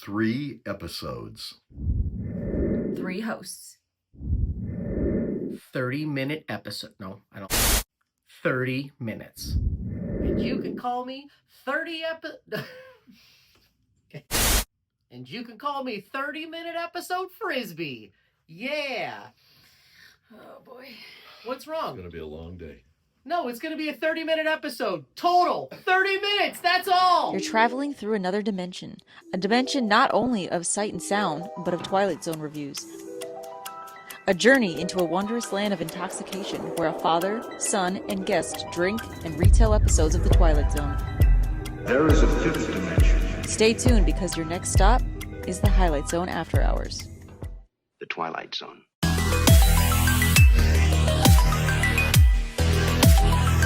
3 episodes. 3 hosts. 30-minute episode. No, I don't. 30 minutes. And you can call me 30 Okay. And you can call me 30-minute episode Frisbee. Yeah. Oh boy. What's wrong? It's going to be a long day. No, it's going to be a 30-minute episode. Total. 30 minutes. That's all. You're traveling through another dimension. A dimension not only of sight and sound, but of Twilight Zone reviews. A journey into a wondrous land of intoxication where a father, son, and guest drink and retell episodes of the Twilight Zone. There is a 5th dimension. Stay tuned because your next stop is the Highlight Zone After Hours. The Twilight Zone.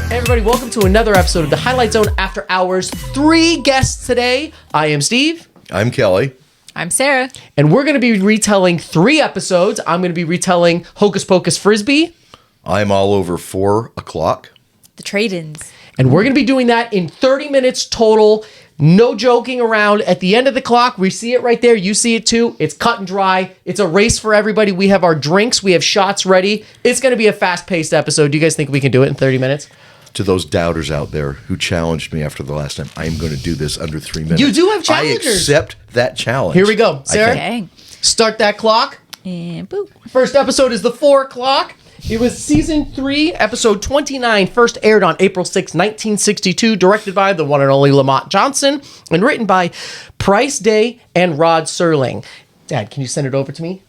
Hey everybody, welcome to another episode of the Highlight Zone After Hours. 3 guests today. I am Steve. I'm Kelly. I'm Sarah. And we're going to be retelling 3 episodes. I'm going to be retelling Hocus Pocus Frisbee. I'm all over 4 o'clock. The trade-ins. And we're going to be doing that in 30 minutes total. No joking around. At the end of the clock, we see it right there. You see it too. It's cut and dry. It's a race for everybody. We have our drinks. We have shots ready. It's going to be a fast-paced episode. Do you guys think we can do it in 30 minutes? To those doubters out there who challenged me after the last time, I am going to do this under 3 minutes. You do have challengers. I accept that challenge. Here we go. Sarah, Okay. start that clock. And boop. First episode is the 4 o'clock. It was season 3, episode 29, first aired on April 6, 1962, directed by the one and only Lamont Johnson, and written by Price Day and Rod Serling. Dad, can you send it over to me?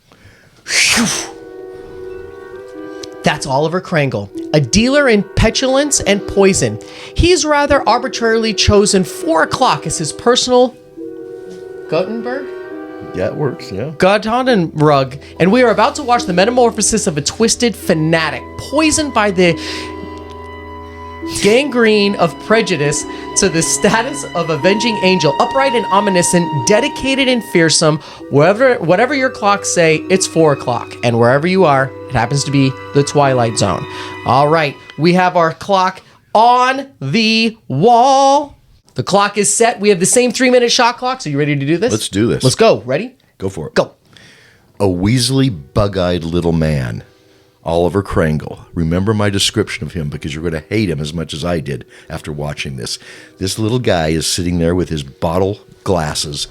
Phew. That's Oliver Krangle, a dealer in petulance and poison. He's rather arbitrarily chosen 4 o'clock as his personal Gutenberg? Yeah, it works, yeah. Rug, and we are about to watch the metamorphosis of a twisted fanatic, poisoned by the gangrene of prejudice to the status of avenging angel, upright and omniscient, dedicated and fearsome. Whatever your clocks say, it's 4 o'clock, and wherever you are, it happens to be the Twilight Zone. All right, we have our clock on the wall. The clock is set. We have the same 3-minute shot clock. So you ready to do this? Let's do this. Let's go. Ready? Go for it. Go. A weaselly, bug-eyed little man, Oliver Krangle. Remember my description of him because you're going to hate him as much as I did after watching this. This little guy is sitting there with his bottle glasses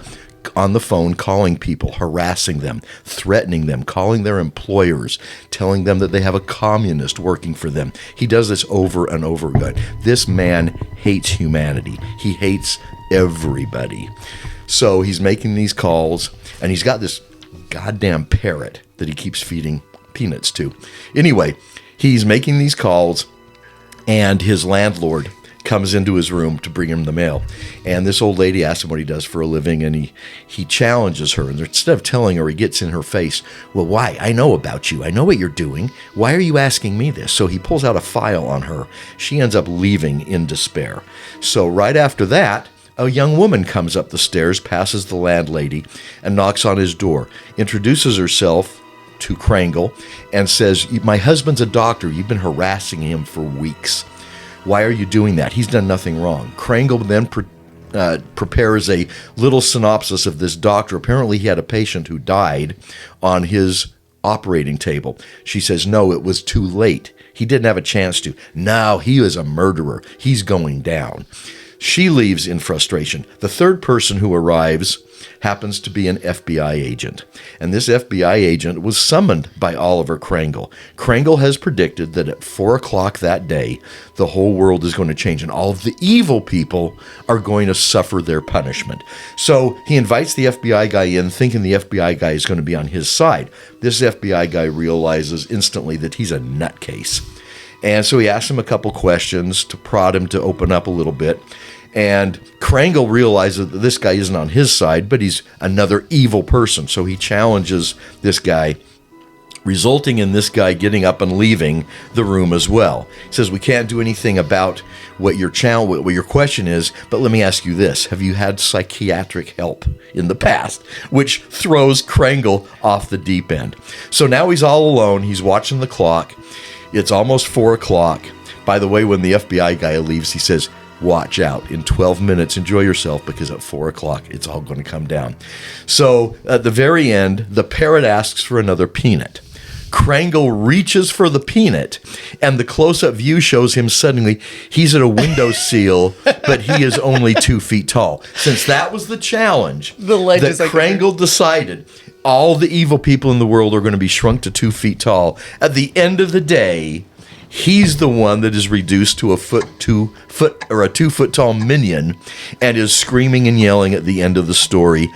on the phone, calling people, harassing them, threatening them, calling their employers, telling them that they have a communist working for them. He does this over and over again. This man hates humanity. He hates everybody. So he's making these calls, and he's got this goddamn parrot that he keeps feeding peanuts to. Anyway, he's making these calls, and his landlord comes into his room to bring him the mail. And this old lady asks him what he does for a living, and he challenges her. And instead of telling her, he gets in her face. Well, why? I know about you. I know what you're doing. Why are you asking me this? So he pulls out a file on her. She ends up leaving in despair. So right after that, a young woman comes up the stairs, passes the landlady, and knocks on his door, introduces herself to Krangle, and says, my husband's a doctor. You've been harassing him for weeks. Why are you doing that? He's done nothing wrong. Krangle then prepares a little synopsis of this doctor. Apparently he had a patient who died on his operating table. She says, no, it was too late. He didn't have a chance to. Now he is a murderer. He's going down. She leaves in frustration. The third person who arrives happens to be an FBI agent. And this FBI agent was summoned by Oliver Krangle. Krangle has predicted that at 4 o'clock that day, the whole world is going to change and all of the evil people are going to suffer their punishment. So he invites the FBI guy in, thinking the FBI guy is going to be on his side. This FBI guy realizes instantly that he's a nutcase. And so he asks him a couple questions to prod him to open up a little bit. And Krangle realizes that this guy isn't on his side, but he's another evil person. So he challenges this guy, resulting in this guy getting up and leaving the room as well. He says, we can't do anything about what your question is, but let me ask you this. Have you had psychiatric help in the past? Which throws Krangle off the deep end. So now he's all alone. He's watching the clock. It's almost 4 o'clock. By the way, when the FBI guy leaves, he says, watch out. In 12 minutes, enjoy yourself, because at 4 o'clock, it's all going to come down. So at the very end, the parrot asks for another peanut. Krangle reaches for the peanut, and the close-up view shows him suddenly. He's at a windowsill, but he is only 2 feet tall. Since that was the challenge, The ledge that is like Krangle decided all the evil people in the world are going to be shrunk to 2 feet tall. At the end of the day, he's the one that is reduced to a 2 foot tall minion, and is screaming and yelling at the end of the story.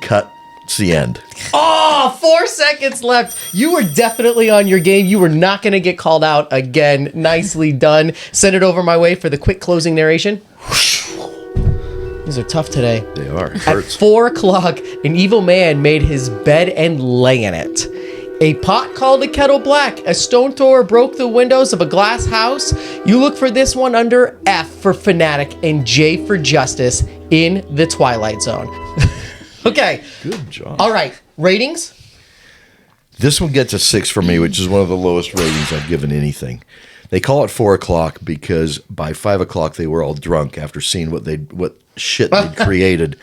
Cut. It's the end. Oh, 4 seconds left. You were definitely on your game. You were not going to get called out again. Nicely done. Send it over my way for the quick closing narration. These are tough today. They are. It At hurts. 4 o'clock, an evil man made his bed and lay in it. A pot called a kettle black. A stone thrower broke the windows of a glass house. You look for this one under F for fanatic and J for justice in the Twilight Zone. Okay. Good job. All right. Ratings? This one gets a 6 for me, which is one of the lowest ratings I've given anything. They call it 4 o'clock because by 5 o'clock they were all drunk after seeing what shit they'd created.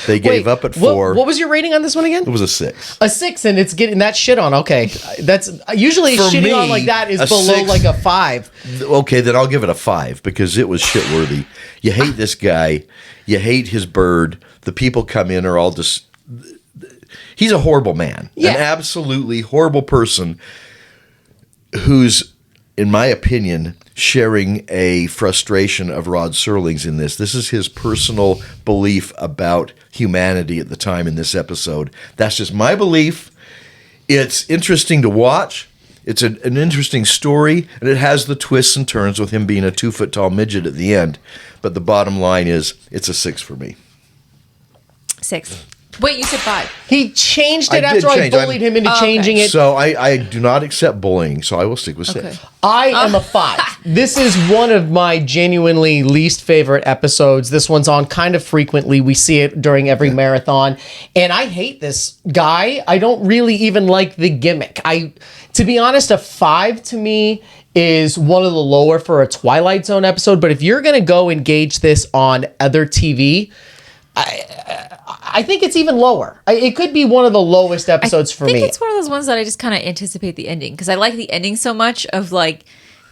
They gave up at 4. What was your rating on this one again? It was a 6. A 6, and it's getting that shit on. Okay, that's usually For shitting me, on like that is a below 6 like a 5. Okay, then I'll give it a 5 because it was shitworthy. You hate this guy. You hate his bird. The people come in are all just... He's a horrible man. Yeah. An absolutely horrible person who's, in my opinion, sharing a frustration of Rod Serling's in this. This is his personal belief about humanity at the time in this episode. That's just my belief. It's interesting to watch. It's an interesting story, and it has the twists and turns with him being a 2 foot tall midget at the end. But the bottom line is, it's a 6 for me. 6. Wait, you said 5. He changed it I did after I change. bullied him into Oh, okay. changing it. So I do not accept bullying, so I will stick with 6. Okay. I am a 5. This is one of my genuinely least favorite episodes. This one's on kind of frequently. We see it during every marathon. And I hate this guy. I don't really even like the gimmick. To be honest, a 5 to me is one of the lower for a Twilight Zone episode. But if you're going to go engage this on other TV, I think it's even lower. It could be one of the lowest episodes for me. I think it's one of those ones that I just kind of anticipate the ending because I like the ending so much of like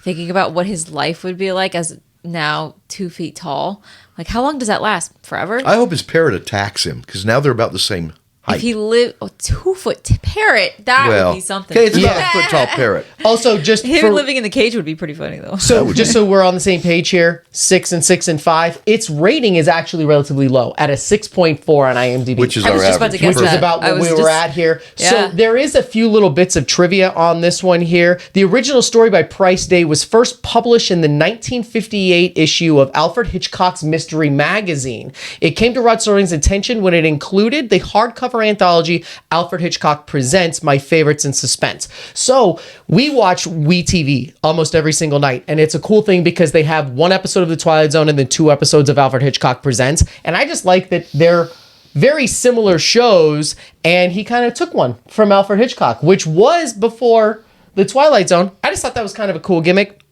thinking about what his life would be like as now 2 feet tall. Like, how long does that last? Forever? I hope his parrot attacks him, because now they're about the same height. If he lived a 2 foot parrot, that would be something. Okay, it's about a foot tall parrot. Also, just Him for, living in the cage would be pretty funny though. so just so we're on the same page here, 6 and 6 and 5. Its rating is actually relatively low at a 6.4 on IMDb, Which is I our was just about to average. guess which is that. about I what was we were just- at here. Yeah. So there is a few little bits of trivia on this one here. The original story by Price Day was first published in the 1958 issue of Alfred Hitchcock's Mystery Magazine. It came to Rod Serling's attention when it included the hardcover anthology Alfred Hitchcock Presents My Favorites in Suspense. So we watch WeTV almost every single night, and it's a cool thing because they have one episode of The Twilight Zone and then 2 episodes of Alfred Hitchcock Presents, and I just like that they're very similar shows, and he kind of took one from Alfred Hitchcock, which was before The Twilight Zone. I just thought that was kind of a cool gimmick.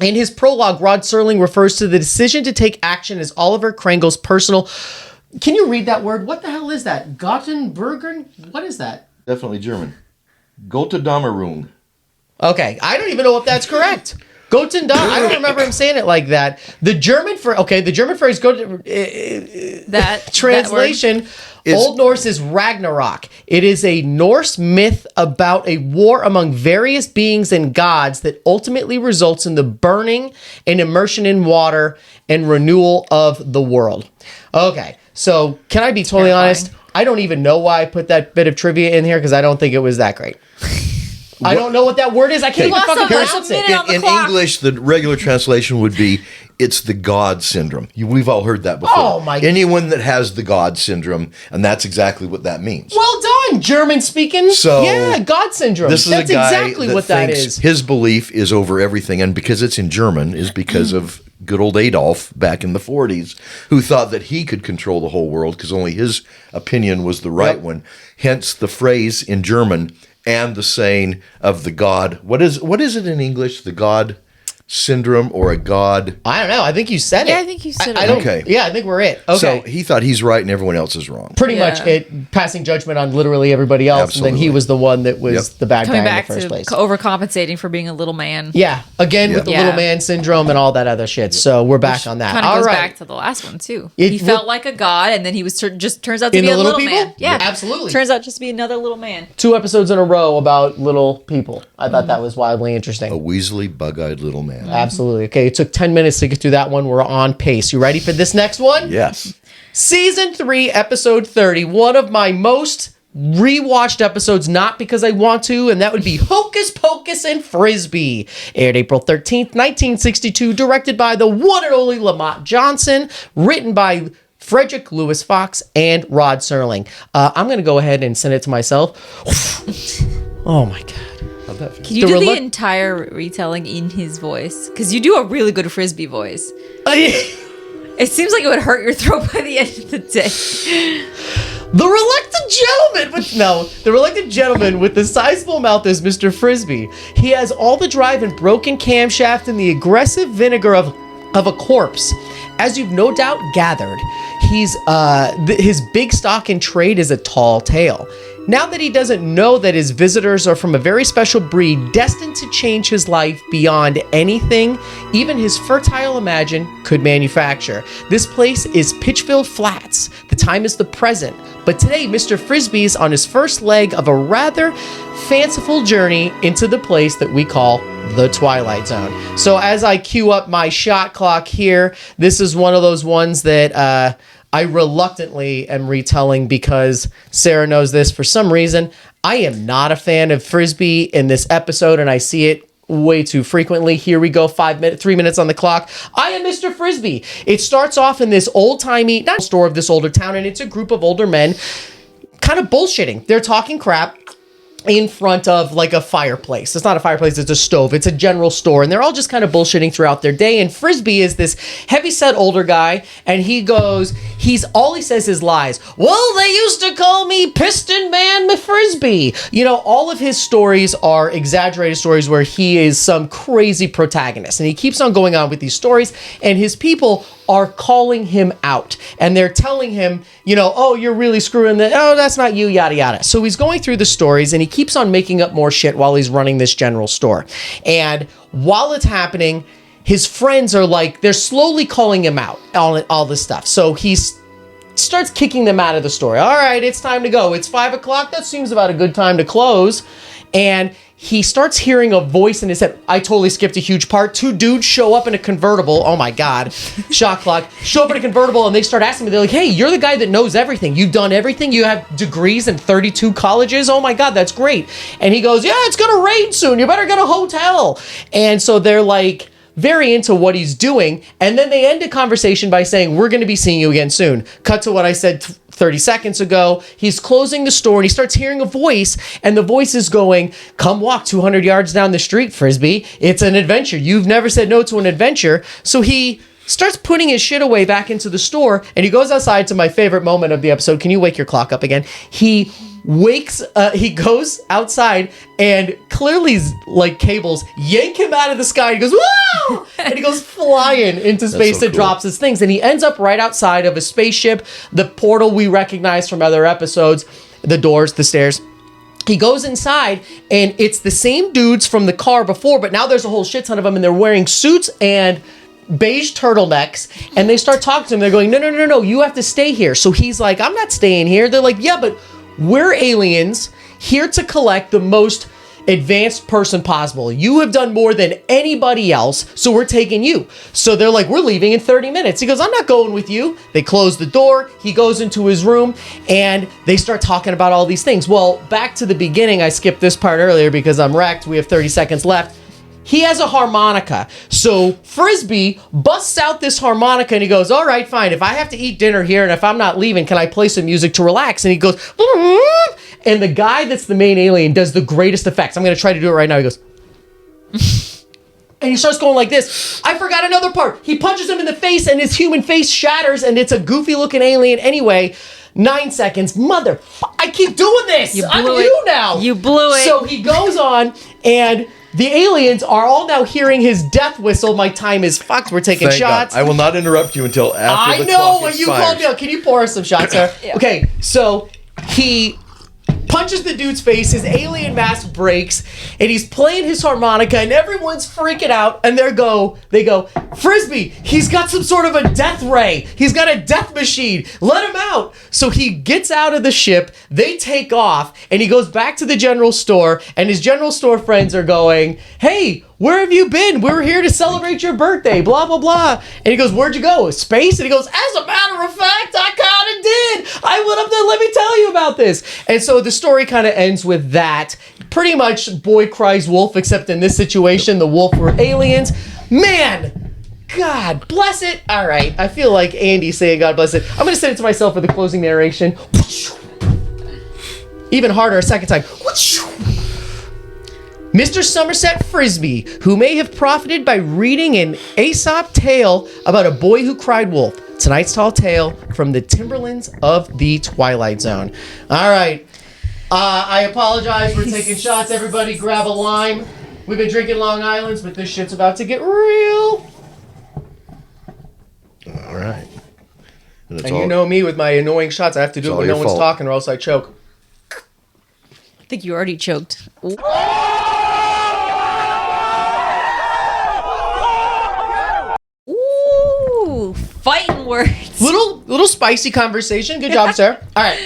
In his prologue, Rod Serling refers to the decision to take action as Oliver Krangle's personal... Can you read that word? What the hell is that? Gottenberger? What is that? Definitely German. Gotterdammerung. Okay, I don't even know if that's correct. Gotendam. I don't remember him saying it like that. The German phrase, That translation, is- Old Norse is Ragnarok. It is a Norse myth about a war among various beings and gods that ultimately results in the burning and immersion in water and renewal of the world. Okay, so can I be totally Terrifying. honest? I don't even know why I put that bit of trivia in here because I don't think it was that great. I don't know what that word is. I can't even Lost fucking a bunch pronounce of it. minute on the In clock. English, the regular translation would be, it's the God syndrome. We've all heard that before. Oh, my- Anyone that has the God syndrome, and that's exactly what that means. Well done, German speaking. So, yeah, God syndrome. This is That's a guy exactly that what that thinks is. his belief is over everything, and because it's in German, is because of good old Adolf back in the 40s, who thought that he could control the whole world because only his opinion was the right Yep. one. Hence the phrase in German and the saying of the God. What is it in English? The God. syndrome or a god. I don't know. I think you said it. Yeah, I think you said I it. don't, Okay. Yeah, I think we're it. Okay. So he thought he's right and everyone else is wrong. Pretty Yeah. much it passing judgment on literally everybody else, and then he Absolutely. was the one that was Yep. the bad Coming guy in back the first to place. overcompensating for being a little man. Yeah, again with the Yeah. little man syndrome and all that other shit. So we're back on that. Kind of All goes right. back to the last one too. It He would- felt like a god, and then he was just turns out to In be the a little little people? man. Yeah, Absolutely. Turns out just to be another little man. 2 episodes in a row about little people. I thought that was wildly interesting. A weaselly, bug-eyed little man. Absolutely. Okay, it took 10 minutes to get through that one. We're on pace. You ready for this next one? Yes. Season 3, episode 30. One of my most rewatched episodes, not because I want to, and that would be Hocus Pocus and Frisbee. Aired April 13th, 1962, directed by the one and only Lamont Johnson, written by Frederick Lewis Fox and Rod Serling. I'm going to go ahead and send it to myself. Oh my God. How'd that feel? Can you The do the relu- entire retelling in his voice? Because you do a really good Frisbee voice. It seems like it would hurt your throat by the end of the day. The reluctant gentleman with the sizable mouth is Mr. Frisbee. He has all the drive and broken camshaft and the aggressive vinegar of a corpse. As you've no doubt gathered, his big stock in trade is a tall tale. Now that he doesn't know that his visitors are from a very special breed destined to change his life beyond anything even his fertile imagine could manufacture. This place is Pitchfield Flats. The time is the present. But today, Mr. Frisbee is on his first leg of a rather fanciful journey into the place that we call the Twilight Zone. So as I cue up my shot clock here, this is one of those ones that I reluctantly am retelling because Sarah knows this. For some reason, I am not a fan of Frisbee in this episode, and I see it way too frequently. Here we go, 3 minutes on the clock. I am Mr. Frisbee. It starts off in this old-timey store of this older town, and it's a group of older men kind of bullshitting. They're talking crap in front of like a fireplace. It's not a fireplace, it's a stove. It's a general store, and they're all just kind of bullshitting throughout their day. And Frisbee is this heavyset older guy, and he all he says is lies. Well, they used to call me Piston Man Frisbee. You know, all of his stories are exaggerated stories where he is some crazy protagonist, and he keeps on going on with these stories, and his people are calling him out, and they're telling him, you know, oh, you're really screwing that. Oh, that's not you, yada, yada. So he's going through the stories, and he keeps on making up more shit while he's running this general store. And while it's happening, his friends are like, they're slowly calling him out on all this stuff. So he starts kicking them out of the store. All right, it's time to go. It's 5 o'clock. That seems about a good time to close. And he starts hearing a voice in his head. I totally skipped a huge part. 2 dudes show up in a convertible. Oh my God. Shot clock. Show up in a convertible, and they start asking me, they're like, hey, you're the guy that knows everything. You've done everything. You have degrees in 32 colleges. Oh my God, that's great. And he goes, yeah, it's going to rain soon. You better get a hotel. And so they're like very into what he's doing. And then they end the conversation by saying, we're going to be seeing you again soon. Cut to what I said 30 seconds ago. He's closing the store, and he starts hearing a voice, and the voice is going, come walk 200 yards down the street, Frisbee. It's an adventure. You've never said no to an adventure. So he starts putting his shit away back into the store, and he goes outside to my favorite moment of the episode. Can you wake your clock up again? He goes outside, and clearly like cables yank him out of the sky. He goes, whoa! And he goes flying into space so and cool. drops his things. And he ends up right outside of a spaceship, the portal we recognize from other episodes, the doors, the stairs. He goes inside, and it's the same dudes from the car before, but now there's a whole shit ton of them, and they're wearing suits and beige turtlenecks, and they start talking to him. They're going, no, you have to stay here. So he's like, I'm not staying here. They're like, yeah, but we're aliens here to collect the most advanced person possible. You have done more than anybody else, so we're taking you. So they're like, we're leaving in 30 minutes. He goes, I'm not going with you. They close the door. He goes into his room, and they start talking about all these things. Well, back to the beginning, I skipped this part earlier because I'm wrecked. We have 30 seconds left. He has a harmonica. So Frisbee busts out this harmonica, and he goes, all right, fine. If I have to eat dinner here and if I'm not leaving, can I play some music to relax? And he goes, and the guy that's the main alien does the greatest effects. I'm going to try to do it right now. He goes, and he starts going like this. I forgot another part. He punches him in the face, and his human face shatters, and it's a goofy looking alien anyway. 9 seconds. I keep doing this. I'm you now. You blew it. So he goes on, and the aliens are all now hearing his death whistle. My time is fucked. We're taking Thank shots. God. I will not interrupt you until after I the know clock when you expires. called me out. Can you pour us some shots, Sarah? Yeah. Okay, so he punches the dude's face, his alien mask breaks, and he's playing his harmonica, and everyone's freaking out, and they go, Frisbee, he's got some sort of a death ray. He's got a death machine. Let him out. So he gets out of the ship, they take off, and he goes back to the general store, and his general store friends are going, hey, where have you been? We were here to celebrate your birthday, blah, blah, blah. And he goes, where'd you go? Space? And he goes, as a matter of fact, I kind of did. I went up there, let me tell you about this. And so the story kind of ends with that. Pretty much boy cries wolf, except in this situation, the wolf were aliens. Man, God bless it. All right, I feel like Andy saying God bless it. I'm going to send it to myself for the closing narration. Even harder a second time. Mr. Somerset Frisbee, who may have profited by reading an Aesop tale about a boy who cried wolf. Tonight's tall tale from the Timberlands of the Twilight Zone. All right. I apologize. We're taking shots. Everybody grab a lime. We've been drinking Long Islands, but this shit's about to get real. All right. And you know me with my annoying shots. I have to do it when no one's talking or else I choke. I think you already choked. Ooh, fighting words. Little spicy conversation. Good job, Sarah. All right.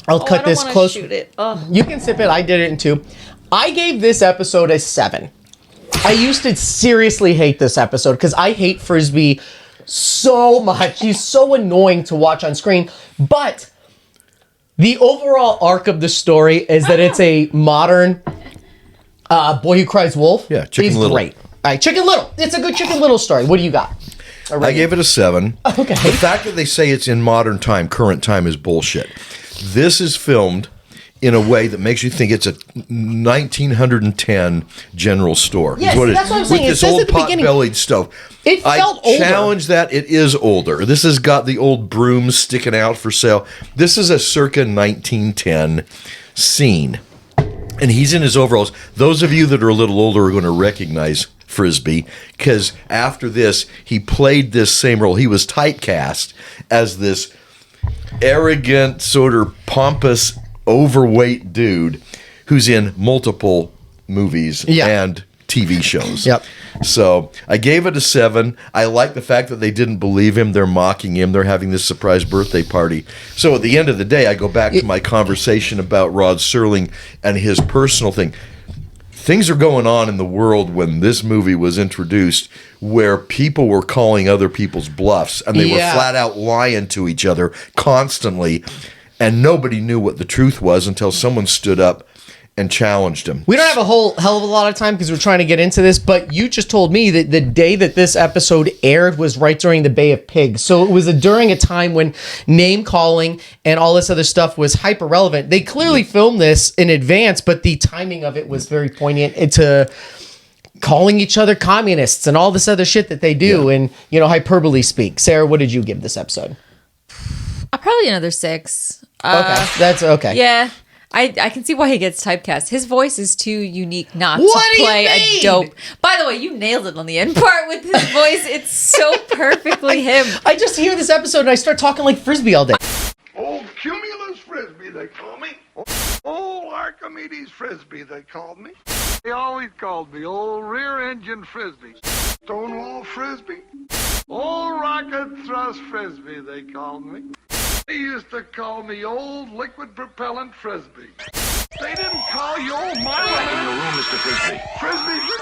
I'll cut this close. Shoot it. Oh. You can sip it. I did it in 2. I gave this episode a 7. I used to seriously hate this episode because I hate Frisbee so much. He's so annoying to watch on screen. But the overall arc of the story is that it's a modern Boy Who Cries Wolf. Yeah, Chicken is Little. Great. All right, Chicken Little. It's a good Chicken Little story. What do you got? I gave it a 7. Okay. The fact that they say it's in modern time, current time, is bullshit. This is filmed in a way that makes you think it's a 1910 general store. Yes, that's what I'm saying. With It this says old at the beginning- pot-bellied stove. It felt older. I challenge that. It is older. This has got the old brooms sticking out for sale. This is a circa 1910 scene. And he's in his overalls. Those of you that are a little older are going to recognize Frisbee, because after this, he played this same role. He was typecast as this arrogant, sort of pompous, overweight dude who's in multiple movies and TV shows. Yep. So I gave it a 7. I like the fact that they didn't believe him. They're mocking him. They're having this surprise birthday party. So at the end of the day, I go back to my conversation about Rod Serling and his personal thing. Things are going on in the world when this movie was introduced where people were calling other people's bluffs and they were flat out lying to each other constantly, and nobody knew what the truth was until someone stood up and challenged him. We don't have a whole hell of a lot of time because we're trying to get into this, but you just told me that the day that this episode aired was right during the Bay of Pigs. So it was during a time when name calling and all this other stuff was hyper relevant. They clearly filmed this in advance, but the timing of it was very poignant into calling each other communists and all this other shit that they do and, hyperbole speak. Sarah, what did you give this episode? Probably another 6. Okay, that's okay. Yeah. I can see why he gets typecast. His voice is too unique not What to do you play a mean? dope. By the way, you nailed it on the end part with his voice. It's so perfectly him. I just hear this episode and I start talking like Frisbee all day. Old Cumulus Frisbee, they call me. Old Archimedes Frisbee, they called me. They always called me Old Rear Engine Frisbee. Stonewall Frisbee. Old Rocket Thrust Frisbee, they called me. They used to call me Old Liquid Propellant Frisbee. They didn't call you Old Mile in the room, Mr. Frisbee. Frisbee for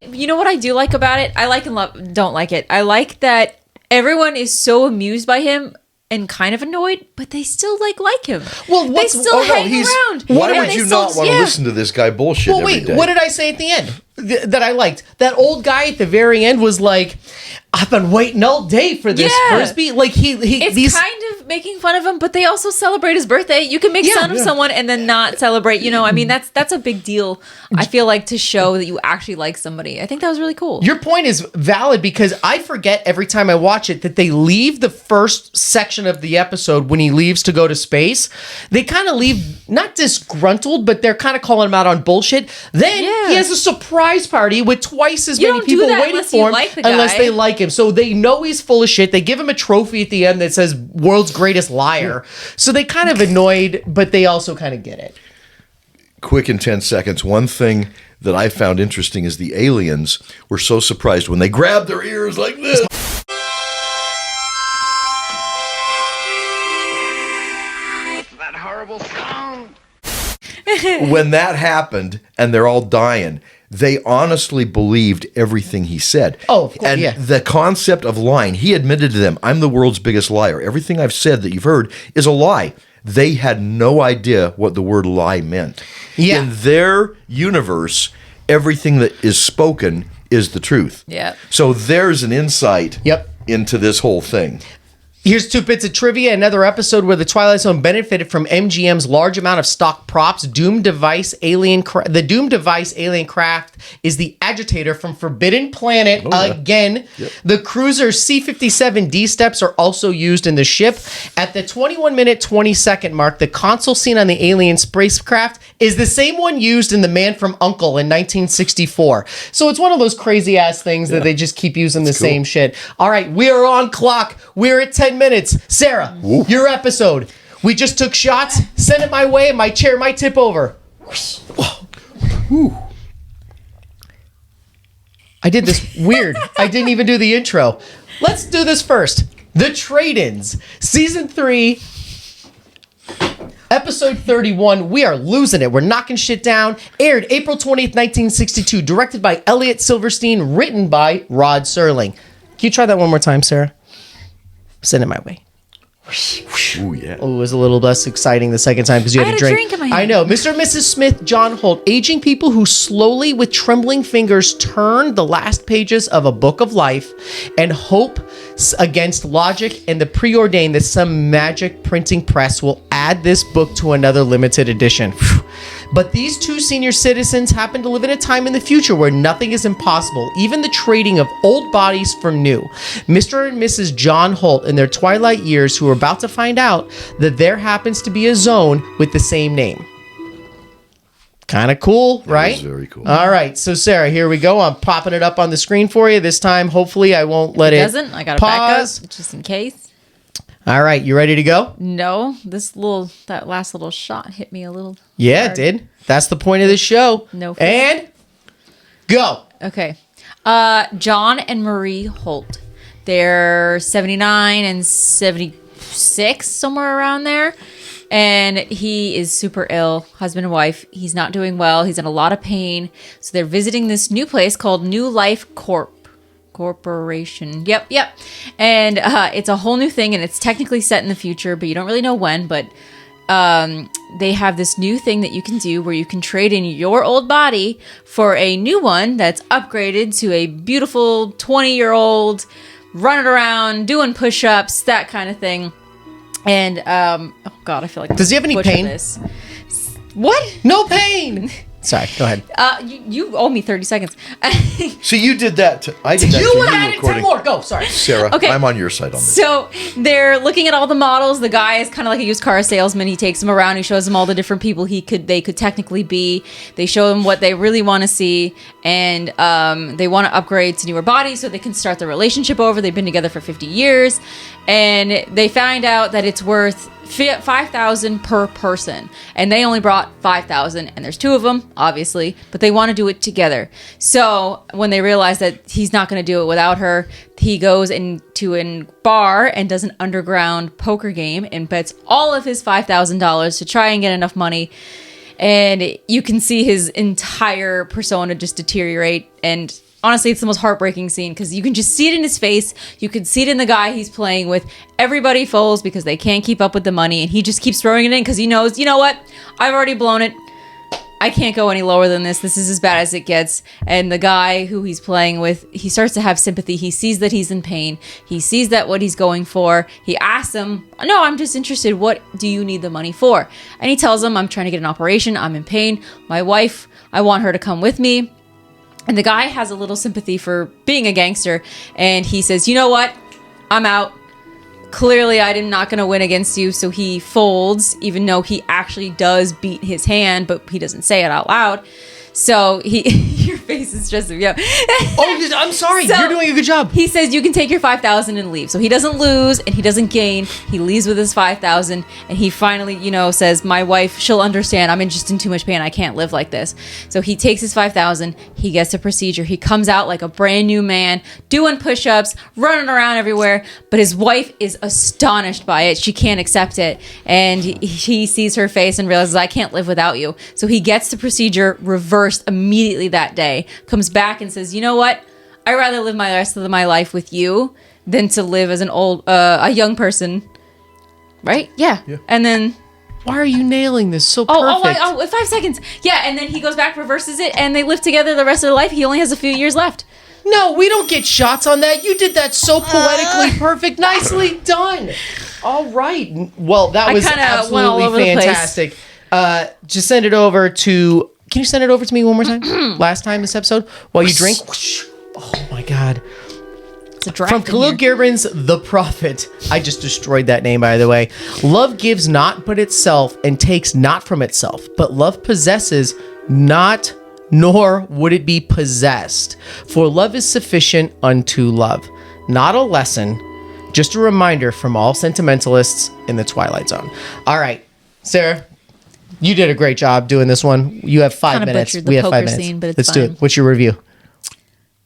nothing. You know what I do like about it? I like and don't like it. I like that everyone is so amused by him and kind of annoyed, but they still like him. Well, they still hang around. Why And would they you still- not want to listen to this guy bullshit Well, every wait, day? what did I say at the end that I liked? That old guy at the very end was like, I've been waiting all day for this, Frisbee. Like it's kind of making fun of him, but they also celebrate his birthday. You can make fun of someone and then not celebrate. I mean, that's a big deal. I feel like to show that you actually like somebody. I think that was really cool. Your point is valid because I forget every time I watch it that they leave the first section of the episode when he leaves to go to space. They kind of leave not disgruntled, but they're kind of calling him out on bullshit. Then he has a surprise party with twice as many people waiting for him unless they like him. So they know he's full of shit. They give him a trophy at the end that says world's greatest liar. So they kind of annoyed, but they also kind of get it. Quick in 10 seconds. One thing that I found interesting is the aliens were so surprised when they grabbed their ears like this. That horrible sound. When that happened and they're all dying, they honestly believed everything he said. Oh, of course, and the concept of lying, he admitted to them, I'm the world's biggest liar. Everything I've said that you've heard is a lie. They had no idea what the word lie meant. Yeah. In their universe, everything that is spoken is the truth. Yeah. So there's an insight into this whole thing. Here's 2 bits of trivia. Another episode where the Twilight Zone benefited from MGM's large amount of stock props. The Doomed Device alien craft is the agitator from Forbidden Planet again. Yep. The cruiser C-57D steps are also used in the ship. At the 21-minute, 20-second mark, the console scene on the alien spacecraft is the same one used in The Man from U.N.C.L.E. in 1964. So it's one of those crazy-ass things that they just keep using the same shit. All right, we are on clock. We're at 10 minutes. Sarah, your episode. We just took shots. Send it my way and my chair might tip over. I did this weird. I didn't even do the intro. Let's do this first. The Trade-Ins. Season 3, Episode 31. We are losing it. We're knocking shit down. Aired April 20th, 1962. Directed by Elliot Silverstein. Written by Rod Serling. Can you try that one more time, Sarah? Send it my way. Ooh, yeah. Oh, it was a little less exciting the second time because you had a drink. In my hand. I know. Mr. and Mrs. Smith, John Holt, aging people who slowly, with trembling fingers, turn the last pages of a book of life and hope against logic and the preordained that some magic printing press will add this book to another limited edition. But these 2 senior citizens happen to live in a time in the future where nothing is impossible, even the trading of old bodies for new. Mr. and Mrs. John Holt, in their twilight years, who are about to find out that there happens to be a zone with the same name. Kind of cool, right? That is very cool. All right, so Sarah, here we go. I'm popping it up on the screen for you. This time, hopefully, I won't let it doesn't. I got to back up just in case. All right, you ready to go? No, that last little shot hit me a little. Yeah, hard. it did. That's the point of this show. No. And go. Okay. John and Marie Holt. They're 79 and 76, somewhere around there. And he is super ill, husband and wife. He's not doing well. He's in a lot of pain. So they're visiting this new place called New Life Corporation. Yep. And it's a whole new thing, and it's technically set in the future, but you don't really know when. But they have this new thing that you can do where you can trade in your old body for a new one that's upgraded to a beautiful 20-year-old running around, doing push-ups, that kind of thing. And, oh God, I feel like... Does he have any pain? This. What? No pain! Sorry, go ahead. You owe me 30 seconds. See, you did that. I did that. You had it 10 more. Go, sorry. Sarah, Okay. I'm on your side on this. So they're looking at all the models. The guy is kind of like a used car salesman. He takes them around. He shows them all the different people they could technically be. They show them what they really want to see, and they want to upgrade to newer bodies so they can start their relationship over. They've been together for 50 years, and they find out that it's worth $5,000 per person, and they only brought $5,000, and there's 2 of them, obviously, but they want to do it together. So when they realize that he's not going to do it without her, he goes into a bar and does an underground poker game and bets all of his $5,000 to try and get enough money. And you can see his entire persona just deteriorate. And honestly, it's the most heartbreaking scene because you can just see it in his face. You can see it in the guy he's playing with. Everybody folds because they can't keep up with the money, and he just keeps throwing it in because he knows, you know what? I've already blown it. I can't go any lower than this. This is as bad as it gets. And the guy who he's playing with, he starts to have sympathy. He sees that he's in pain. He sees that what he's going for. He asks him, no, I'm just interested. What do you need the money for? And he tells him, I'm trying to get an operation. I'm in pain. My wife, I want her to come with me. And the guy has a little sympathy for being a gangster. And he says, you know what? I'm out. Clearly, I'm not going to win against you, so he folds, even though he actually does beat his hand, but he doesn't say it out loud. So your face is just, yeah. Oh, I'm sorry. So you're doing a good job. He says you can take your 5,000 and leave. So he doesn't lose and he doesn't gain. He leaves with his 5,000 and he finally, says, my wife, she'll understand. I'm just in too much pain. I can't live like this. So he takes his 5,000. He gets a procedure. He comes out like a brand new man, doing push-ups, running around everywhere. But his wife is astonished by it. She can't accept it. And he sees her face and realizes, I can't live without you. So he gets the procedure reversed immediately that day, comes back and says, you know what? I'd rather live my rest of my life with you than to live as a young person. Right? Yeah. And then... Why are you nailing this so perfect? 5 seconds. Yeah, and then he goes back, reverses it, and they live together the rest of their life. He only has a few years left. No, we don't get shots on that. You did that so poetically perfect. Nicely done. All right. Well, that was absolutely fantastic. Just send it over to... Can you send it over to me one more time? Last time this episode? While you drink? Oh my God. It's a draft. From Khalil Gibran's The Prophet. I just destroyed that name, by the way. Love gives not but itself and takes not from itself, but love possesses not, nor would it be possessed. For love is sufficient unto love. Not a lesson, just a reminder from all sentimentalists in the Twilight Zone. All right, Sarah. You did a great job doing this one. You have 5 minutes. We have 5 minutes. Scene, but Let's do it. What's your review?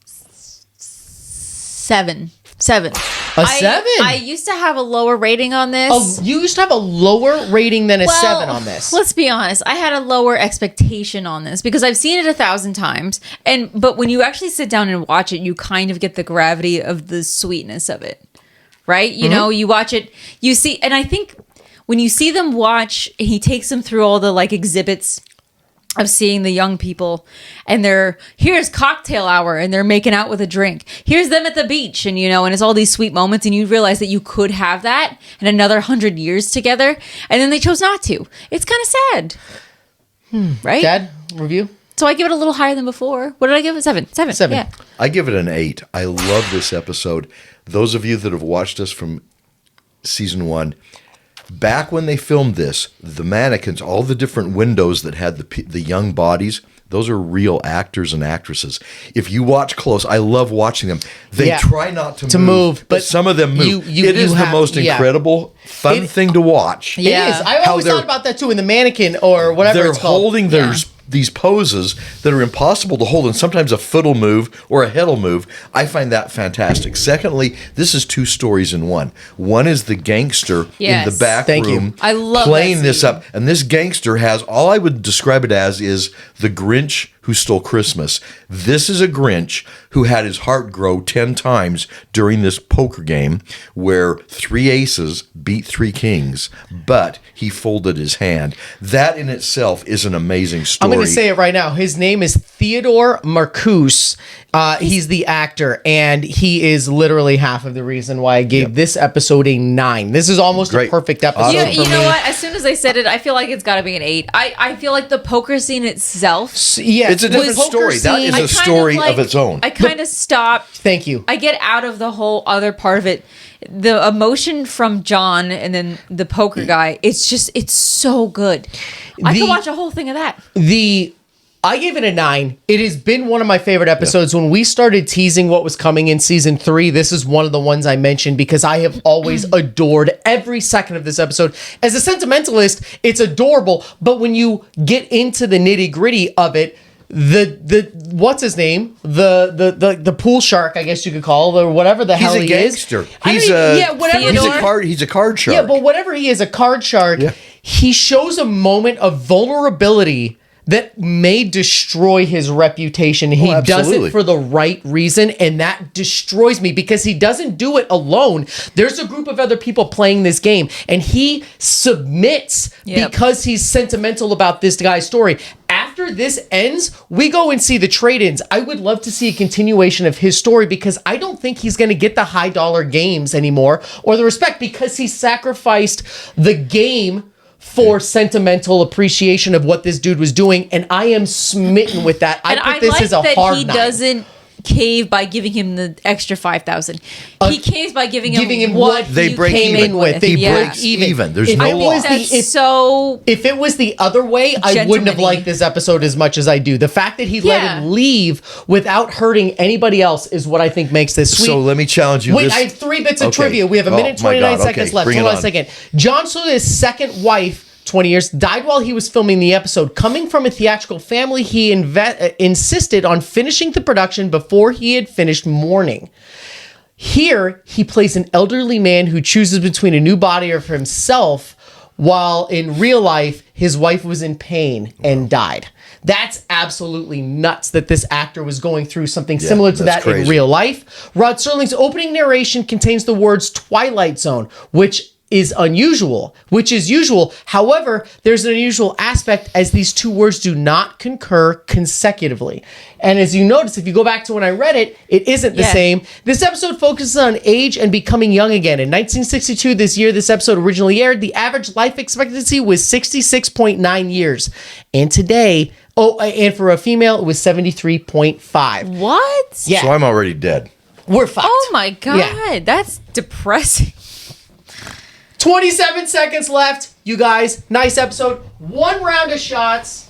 7. A 7? I used to have a lower rating on this. You used to have a lower rating than a 7 on this. Let's be honest. I had a lower expectation on this because I've seen it 1,000 times. But when you actually sit down and watch it, you kind of get the gravity of the sweetness of it. Right? You know, you watch it, you see, and I think... When you see them watch, he takes them through all the exhibits of seeing the young people, and here's cocktail hour, and they're making out with a drink. Here's them at the beach, and and it's all these sweet moments, and you realize that you could have that in another 100 years together, and then they chose not to. It's kind of sad, right? Dad, review. So I give it a little higher than before. What did I give it? 7. 7. Yeah. I give it an 8. I love this episode. Those of you that have watched us from season 1. Back when they filmed this, the mannequins, all the different windows that had the young bodies, those are real actors and actresses. If you watch close, I love watching them. They try not to move, but some of them move. It is the most incredible, fun thing to watch. It is. I always thought about that too in the mannequin or whatever it's called. They're holding these poses that are impossible to hold, and sometimes a foot will move or a head will move. I find that fantastic. Secondly, this is 2 stories in one. One is the gangster in the back room I love playing this up, and this gangster has, all I would describe it as is the Grinch who stole Christmas. This is a Grinch who had his heart grow 10 times during this poker game where 3 aces beat 3 kings, but he folded his hand. That in itself is an amazing story. I'm going to say it right now. His name is Theodore Marcuse. He's the actor, and he is literally half of the reason why I gave this episode a 9. This is almost a perfect episode for me. You know what? As soon as I said it, I feel like it's got to be an 8. I feel like the poker scene itself... It's a different story. That is a story of its own. I kind of stopped. Thank you. I get out of the whole other part of it. The emotion from John and then the poker guy, it's so good. I could watch a whole thing of that. I gave it a 9. It has been one of my favorite episodes. When we started teasing what was coming in season 3, this is one of the ones I mentioned because I have always adored every second of this episode. As a sentimentalist, it's adorable, but when you get into the nitty-gritty of it, the what's his name? The pool shark, I guess you could call, or whatever the hell he is. He's a gangster. He's a card shark. Yeah, but whatever he is, a card shark, he shows a moment of vulnerability that may destroy his reputation. He does it for the right reason, and that destroys me because he doesn't do it alone. There's a group of other people playing this game, and he submits because he's sentimental about this guy's story. After after this ends, we go and see the trade-ins. I would love to see a continuation of his story because I don't think he's going to get the high dollar games anymore or the respect because he sacrificed the game for sentimental appreciation of what this dude was doing. And I am smitten with that. And I put this like as a that hard he 9. doesn't cave by giving him the extra 5,000. He caves by giving him what They he break came even. in with. They Yeah. break even. There's If no it was loss. That's the- if- so If it was the other way, I wouldn't have Gentleman-y. liked this episode as much as I do. The fact that he let Yeah. him leave without hurting anybody else is what I think makes this sweet. So let me challenge you. Wait, this- I have 3 bits of Okay. trivia. We have a Oh, minute and my 29 God. seconds Okay, left. bring Hold it on a on. second. John Sula's second wife, 20 years, died while he was filming the episode. Coming from a theatrical family, he insisted on finishing the production before he had finished mourning. Here, he plays an elderly man who chooses between a new body or for himself, while in real life, his wife was in pain and died. That's absolutely nuts that this actor was going through something similar to that that's in crazy. real life. Rod Serling's opening narration contains the words Twilight Zone, which is usual. However, there's an unusual aspect as these two words do not concur consecutively. And as you notice, if you go back to when I read it, it isn't the Yeah. same. This episode focuses on age and becoming young again. In 1962, this year this episode originally aired, the average life expectancy was 66.9 years. And today, and for a female, it was 73.5. what? Yeah, So I'm already dead. we're fucked. Oh my god, Yeah. that's depressing. 27 seconds left, you guys. Nice episode. 1 round of shots.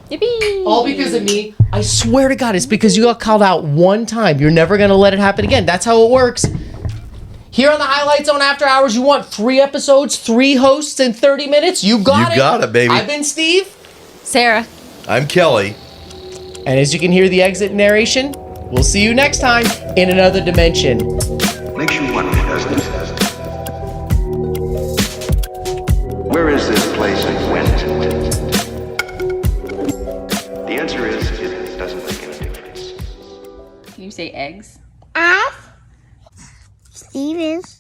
Yippee! All because of me. I swear to God, it's because you got called out one time. You're never going to let it happen again. That's how it works. Here on the Highlight Zone After Hours, you want 3 episodes, 3 hosts in 30 minutes? You got it. You got it, baby. I've been Steve. Sarah. I'm Kelly. And as you can hear the exit narration, we'll see you next time in another dimension. Makes you wonder, doesn't it? Where is this place and when? The answer is it doesn't make any difference. Can you say eggs? Steve is